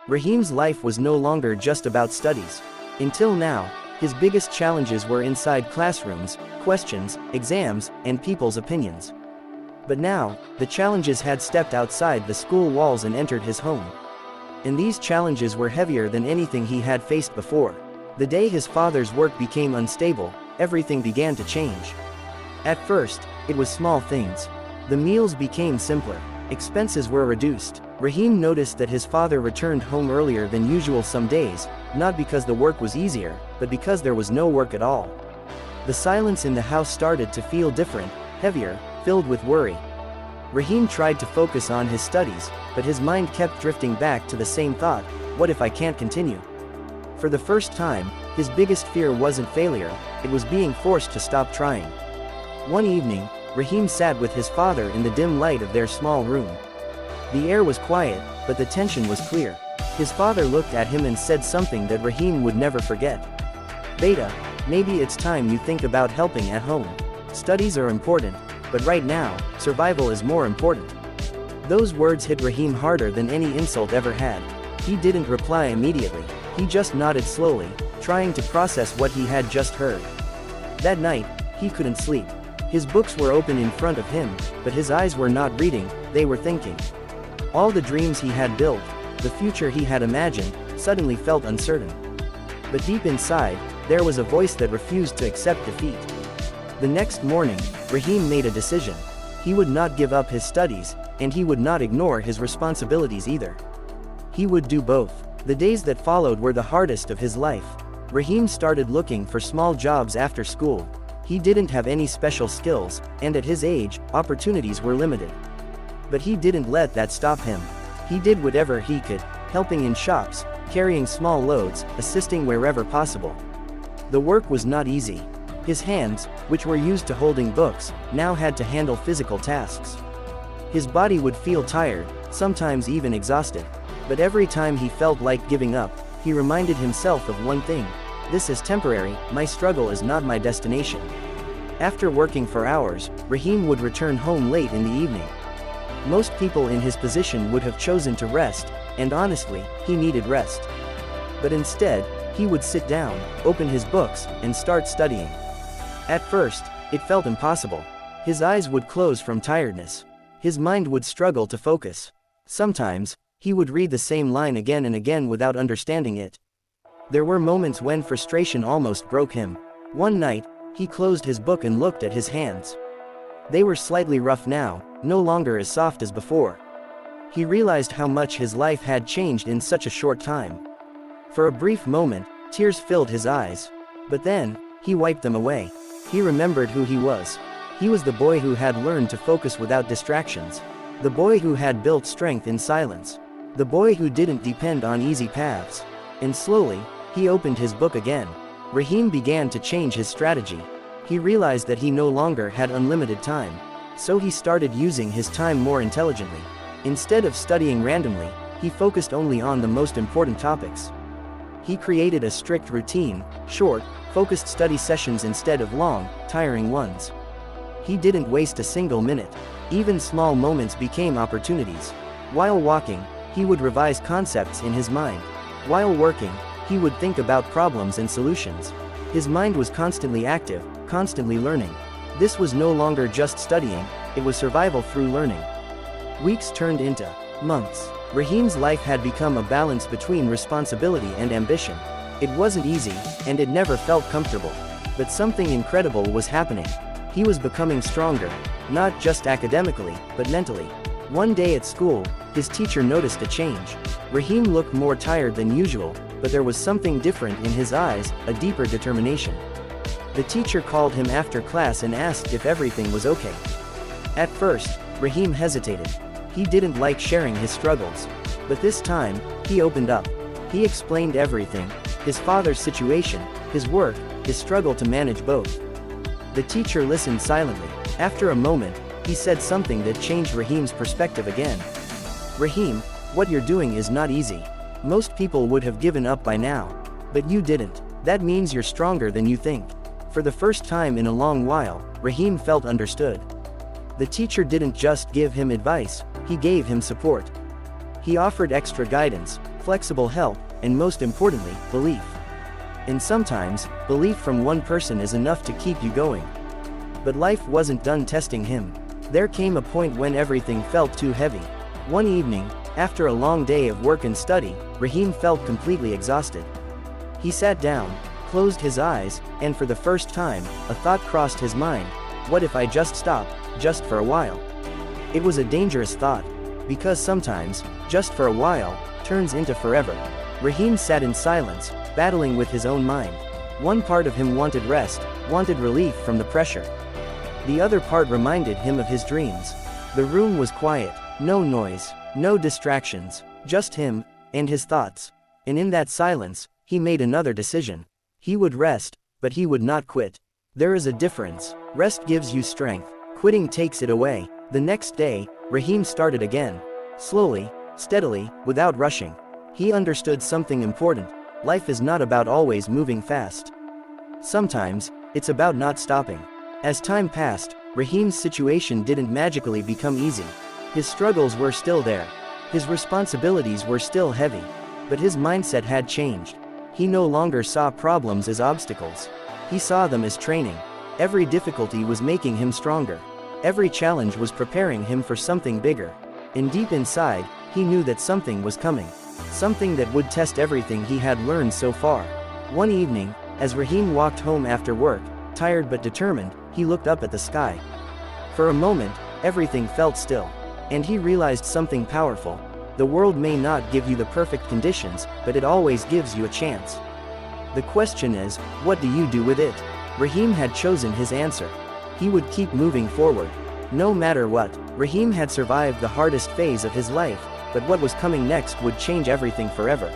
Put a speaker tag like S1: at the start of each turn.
S1: Rahim's life was no longer just about studies. Until now, his biggest challenges were inside classrooms, questions, exams, and people's opinions. But now, the challenges had stepped outside the school walls and entered his home. And these challenges were heavier than anything he had faced before. The day his father's work became unstable, everything began to change. At first, it was small things. The meals became simpler. Expenses were reduced. Rahim noticed that his father returned home earlier than usual some days, not because the work was easier, but because there was no work at all. The silence in the house started to feel different, heavier, filled with worry. Rahim tried to focus on his studies, but his mind kept drifting back to the same thought: what if I can't continue? For the first time, his biggest fear wasn't failure, it was being forced to stop trying. One evening, Rahim sat with his father in the dim light of their small room. The air was quiet, but the tension was clear. His father looked at him and said something that Rahim would never forget. "Beta, maybe it's time you think about helping at home. Studies are important, but right now, survival is more important." Those words hit Rahim harder than any insult ever had. He didn't reply immediately, he just nodded slowly, trying to process what he had just heard. That night, he couldn't sleep. His books were open in front of him, but his eyes were not reading, they were thinking. All the dreams he had built, the future he had imagined, suddenly felt uncertain. But deep inside, there was a voice that refused to accept defeat. The next morning, Rahim made a decision. He would not give up his studies, and he would not ignore his responsibilities either. He would do both. The days that followed were the hardest of his life. Rahim started looking for small jobs after school. He didn't have any special skills, and at his age, opportunities were limited. But he didn't let that stop him. He did whatever he could, helping in shops, carrying small loads, assisting wherever possible. The work was not easy. His hands, which were used to holding books, now had to handle physical tasks. His body would feel tired, sometimes even exhausted. But every time he felt like giving up, he reminded himself of one thing: this is temporary, my struggle is not my destination. After working for hours, Rahim would return home late in the evening. Most people in his position would have chosen to rest, and honestly, he needed rest. But instead, he would sit down, open his books, and start studying. At first, it felt impossible. His eyes would close from tiredness. His mind would struggle to focus. Sometimes, he would read the same line again and again without understanding it. There were moments when frustration almost broke him. One night, he closed his book and looked at his hands. They were slightly rough now, no longer as soft as before. He realized how much his life had changed in such a short time. For a brief moment, tears filled his eyes. But then, he wiped them away. He remembered who he was. He was the boy who had learned to focus without distractions. The boy who had built strength in silence. The boy who didn't depend on easy paths. And slowly, he opened his book again. Rahim began to change his strategy. He realized that he no longer had unlimited time. So he started using his time more intelligently. Instead of studying randomly, he focused only on the most important topics. He created a strict routine, short, focused study sessions instead of long, tiring ones. He didn't waste a single minute. Even small moments became opportunities. While walking, he would revise concepts in his mind. While working, he would think about problems and solutions. His mind was constantly active, constantly learning. This was no longer just studying, it was survival through learning. Weeks turned into months. Rahim's life had become a balance between responsibility and ambition. It wasn't easy, and it never felt comfortable. But something incredible was happening. He was becoming stronger, not just academically, but mentally. One day at school, his teacher noticed a change. Rahim looked more tired than usual, but there was something different in his eyes, a deeper determination. The teacher called him after class and asked if everything was okay. At first, Rahim hesitated. He didn't like sharing his struggles. But this time, he opened up. He explained everything: his father's situation, his work, his struggle to manage both. The teacher listened silently. After a moment, he said something that changed Rahim's perspective again. "Rahim, what you're doing is not easy. Most people would have given up by now. But you didn't. That means you're stronger than you think." For the first time in a long while, Rahim felt understood. The teacher didn't just give him advice, he gave him support. He offered extra guidance, flexible help, and most importantly, belief. And sometimes, belief from one person is enough to keep you going. But life wasn't done testing him. There came a point when everything felt too heavy. One evening, after a long day of work and study, Rahim felt completely exhausted. He sat down, closed his eyes, and for the first time, a thought crossed his mind: what if I just stop, just for a while? It was a dangerous thought, because sometimes, just for a while, turns into forever. Rahim sat in silence, battling with his own mind. One part of him wanted rest, wanted relief from the pressure. The other part reminded him of his dreams. The room was quiet, no noise, no distractions, just him, and his thoughts. And in that silence, he made another decision. He would rest, but he would not quit. There is a difference. Rest gives you strength, quitting takes it away. The next day, Rahim started again. Slowly, steadily, without rushing. He understood something important. Life is not about always moving fast. Sometimes, it's about not stopping. As time passed, Rahim's situation didn't magically become easy. His struggles were still there. His responsibilities were still heavy. But his mindset had changed. He no longer saw problems as obstacles. He saw them as training. Every difficulty was making him stronger. Every challenge was preparing him for something bigger. And deep inside, he knew that something was coming. Something that would test everything he had learned so far. One evening, as Rahim walked home after work, tired but determined, he looked up at the sky. For a moment, everything felt still. And he realized something powerful. The world may not give you the perfect conditions, but it always gives you a chance. The question is, what do you do with it? Rahim had chosen his answer. He would keep moving forward. No matter what, Rahim had survived the hardest phase of his life, but what was coming next would change everything forever.